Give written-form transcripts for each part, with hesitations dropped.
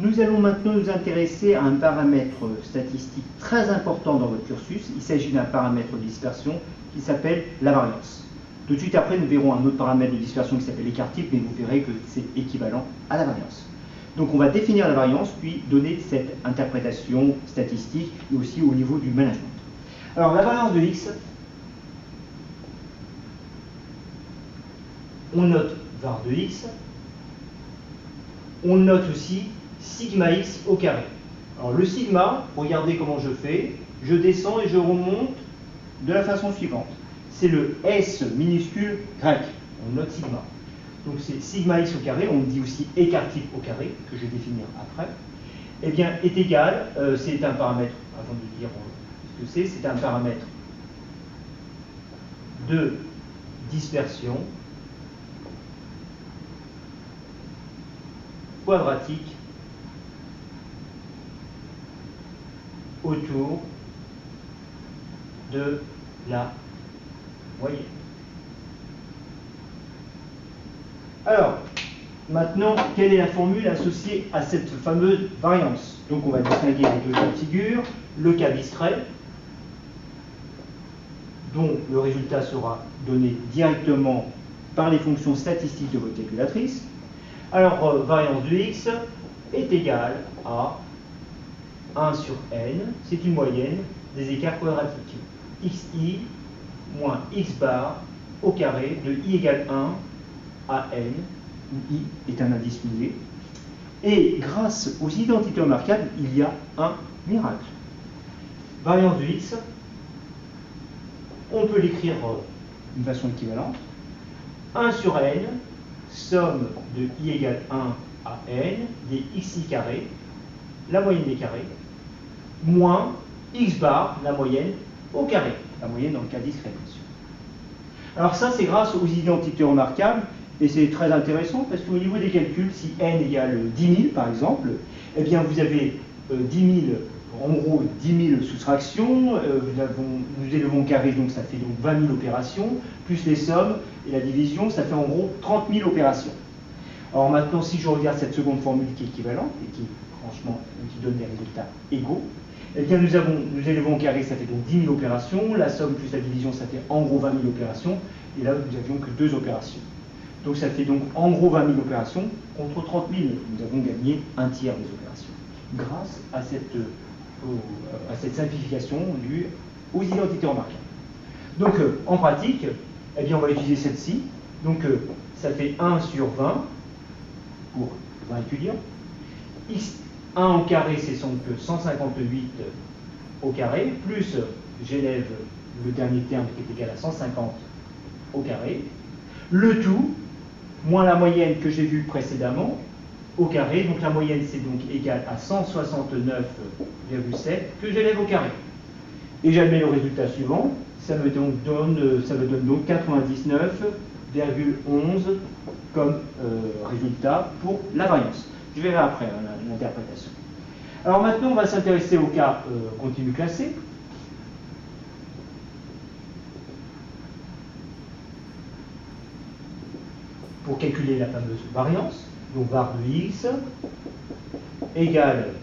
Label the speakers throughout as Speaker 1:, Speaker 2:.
Speaker 1: Nous allons maintenant nous intéresser à un paramètre statistique très important dans votre cursus. Il s'agit d'un paramètre de dispersion qui s'appelle la variance. Tout de suite après, nous verrons un autre paramètre de dispersion qui s'appelle l'écart type, mais vous verrez que c'est équivalent à la variance. Donc on va définir la variance, puis donner cette interprétation statistique et aussi au niveau du management. Alors la variance de x, on note var de x, on note aussi sigma x au carré. Alors le sigma, regardez comment je fais, je descends et je remonte de la façon suivante. C'est le S minuscule grec, on note sigma. Donc c'est sigma x au carré, on dit aussi écart type au carré, que je vais définir après, eh bien est égal, c'est un paramètre, avant de dire ce que c'est un paramètre de dispersion quadratique autour de la moyenne. Alors, maintenant, quelle est la formule associée à cette fameuse variance? Donc, on va distinguer les deux cas de figure. Le cas discret, dont le résultat sera donné directement par les fonctions statistiques de votre calculatrice. Alors, variance de x est égale à 1 sur n, c'est une moyenne des écarts quadratiques. xi moins x bar au carré de i égale 1 à n, où i est un indice muet. Et grâce aux identités remarquables, il y a un miracle. Variance de x, on peut l'écrire d'une façon équivalente. 1 sur n, somme de i égale 1 à n, des xi carré, la moyenne des carrés, moins x bar, la moyenne au carré, la moyenne dans le cas discret, bien sûr. Alors ça, c'est grâce aux identités remarquables, et c'est très intéressant, parce qu'au niveau des calculs, si n égale 10 000, par exemple, eh bien vous avez 10 000, en gros 10 000 soustractions, nous élevons carré, donc ça fait donc 20 000 opérations, plus les sommes et la division, ça fait en gros 30 000 opérations. Alors maintenant, si je regarde cette seconde formule qui est équivalente, et qui, franchement, qui donne des résultats égaux, eh bien nous élevons carré, ça fait donc 10 000 opérations, la somme plus la division, ça fait en gros 20 000 opérations, et là, nous n'avions que 2 opérations. Donc ça fait donc en gros 20 000 opérations contre 30 000. Nous avons gagné un tiers des opérations, grâce à cette simplification due aux identités remarquables. Donc en pratique, eh bien, on va utiliser celle-ci. Donc ça fait 1 sur 20 pour 20 étudiants. x1 au carré, c'est donc 158 au carré, plus j'élève le dernier terme qui est égal à 150 au carré. Le tout, moins la moyenne que j'ai vue précédemment, au carré. Donc la moyenne, c'est donc égal à 169,7 que j'élève au carré. Et j'admets le résultat suivant. Ça me donne donc 99,11 comme résultat pour la variance. Je verrai après l'interprétation. Alors maintenant, on va s'intéresser au cas continu classé. Pour calculer la fameuse variance, donc var de x égale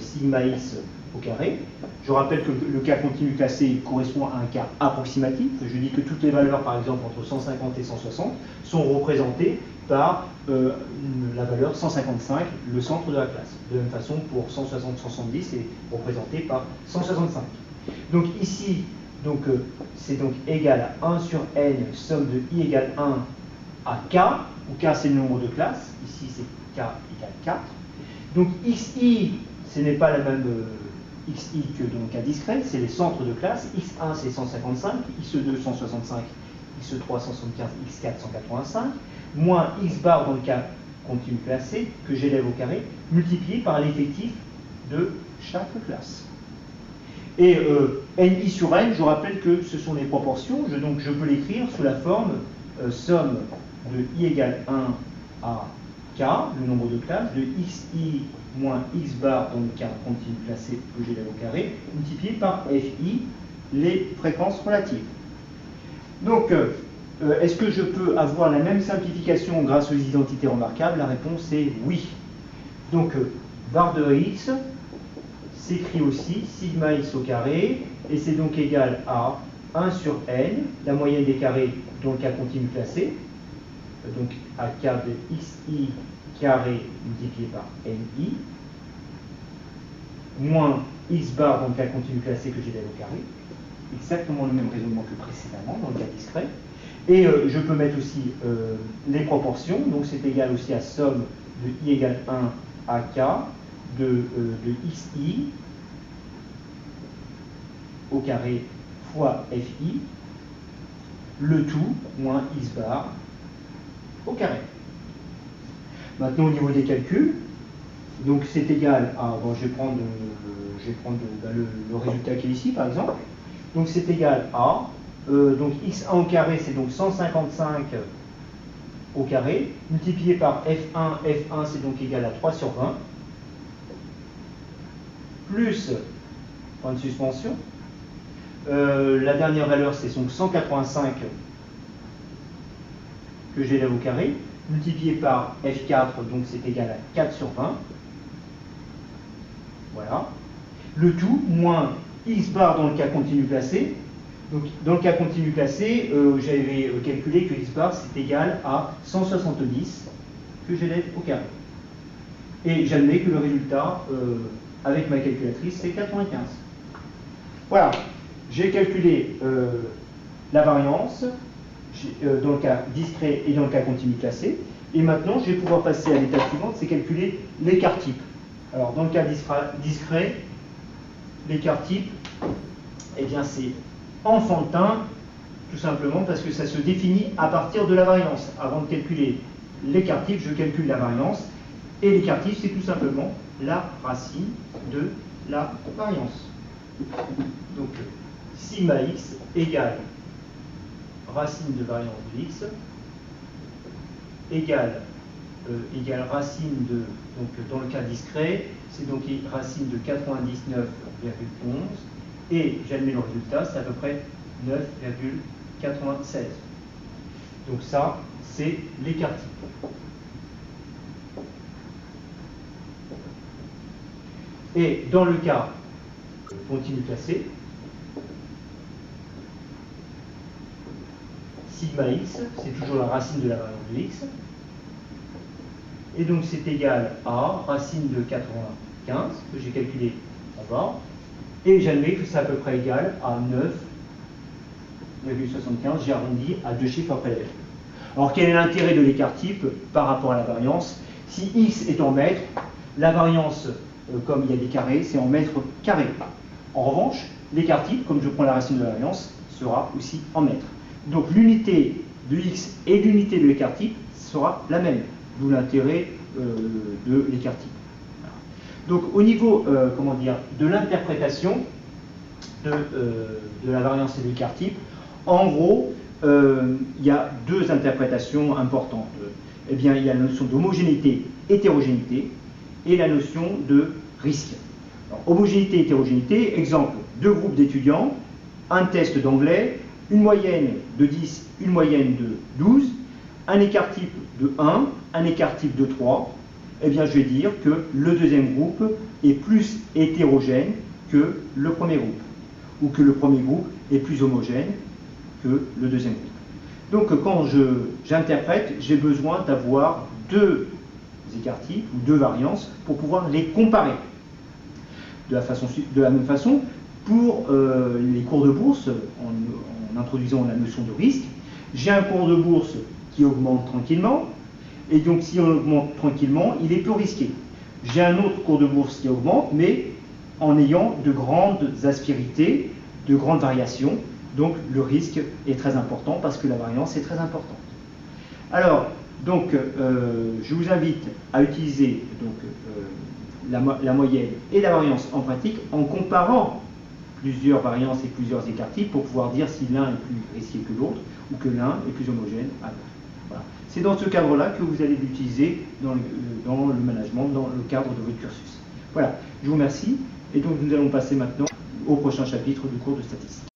Speaker 1: sigma x au carré. Je rappelle que le cas continu classé correspond à un cas approximatif. Je dis que toutes les valeurs, par exemple, entre 150 et 160, sont représentées par la valeur 155, le centre de la classe. De la même façon, pour 160-170, c'est représenté par 165. Donc ici, c'est donc égal à 1 sur n, somme de i égale 1 à k, où k c'est le nombre de classes, ici c'est k égale 4. Donc xi, ce n'est pas la même xi que dans le cas discret, c'est les centres de classe. x1 c'est 155, x2 165, x3 175, x4 185, moins x bar dans le cas continu classé, que j'élève au carré, multiplié par l'effectif de chaque classe. Et ni sur n, je rappelle que ce sont les proportions, donc je peux l'écrire sous la forme somme de i égale 1 à k, le nombre de classes, de xi moins x bar dans le cas continu classé que j'élève au carré, multiplié par fi, les fréquences relatives. Donc, est-ce que je peux avoir la même simplification grâce aux identités remarquables? La réponse est oui. Donc, var de x s'écrit aussi sigma x au carré, et c'est donc égal à 1 sur n, la moyenne des carrés dans le cas continu classé, donc à k de xi carré multiplié par ni, moins x bar dans le cas continu classé que j'élève au carré, exactement le même raisonnement que précédemment dans le cas discret. Et je peux mettre aussi les proportions, donc c'est égal aussi à somme de i égale 1 à k de xi au carré fois fi, le tout moins x bar au carré. Maintenant au niveau des calculs, donc c'est égal à, bon, je vais prendre le résultat qui est ici par exemple, donc c'est égal à, donc x1 au carré c'est donc 155 au carré, multiplié par f1 c'est donc égal à 3 sur 20, plus, point de suspension, la dernière valeur c'est donc 185 que j'élève au carré, multiplié par f4, donc c'est égal à 4 sur 20. Voilà. Le tout, moins x bar dans le cas continu classé. Donc, dans le cas continu classé, j'avais calculé que x bar c'est égal à 170 que j'élève au carré. Et j'admets que le résultat, avec ma calculatrice, c'est 95. Voilà. J'ai calculé la variance dans le cas discret et dans le cas continu classé. Et maintenant, je vais pouvoir passer à l'étape suivante, c'est calculer l'écart type. Alors, dans le cas discret, l'écart type, eh bien, c'est enfantin, tout simplement parce que ça se définit à partir de la variance. Avant de calculer l'écart type, je calcule la variance. Et l'écart type, c'est tout simplement la racine de la variance. Donc, sigma x égale racine de variance de x égale racine de, donc dans le cas discret, c'est donc racine de 99,11 et j'admets le résultat, c'est à peu près 9,96. Donc ça, c'est l'écart type. Et dans le cas continu classé, sigma x, c'est toujours la racine de la variance de x. Et donc c'est égal à racine de 95, que j'ai calculé en bas. Et j'admets que c'est à peu près égal à 9,75, j'ai arrondi à 2 chiffres après la lettre. Alors quel est l'intérêt de l'écart type par rapport à la variance? Si x est en mètres, la variance, comme il y a des carrés, c'est en mètres carrés. En revanche, l'écart type, comme je prends la racine de la variance, sera aussi en mètres. Donc l'unité de x et l'unité de l'écart type sera la même, d'où l'intérêt de l'écart type. Donc au niveau comment dire, de l'interprétation de la variance et de l'écart type, en gros, il y a deux interprétations importantes. Eh bien, il y a la notion d'homogénéité, hétérogénéité, et la notion de risque. Alors, homogénéité, hétérogénéité, exemple, deux groupes d'étudiants, un test d'anglais, une moyenne de 10, une moyenne de 12, un écart type de 1, un écart type de 3, eh bien je vais dire que le deuxième groupe est plus hétérogène que le premier groupe, ou que le premier groupe est plus homogène que le deuxième groupe. Donc quand j'interprète, j'ai besoin d'avoir deux écarts types ou deux variances pour pouvoir les comparer. De la même façon, pour les cours de bourse, en introduisant la notion de risque, j'ai un cours de bourse qui augmente tranquillement, et donc si on augmente tranquillement, il est peu risqué. J'ai un autre cours de bourse qui augmente, mais en ayant de grandes aspérités, de grandes variations, donc le risque est très important parce que la variance est très importante. Alors, donc, je vous invite à utiliser donc, la moyenne et la variance en pratique en comparant plusieurs variances et plusieurs écarts types pour pouvoir dire si l'un est plus risqué que l'autre ou que l'un est plus homogène à l'autre. Voilà. C'est dans ce cadre-là que vous allez l'utiliser dans le management, dans le cadre de votre cursus. Voilà, je vous remercie et donc nous allons passer maintenant au prochain chapitre du cours de statistique.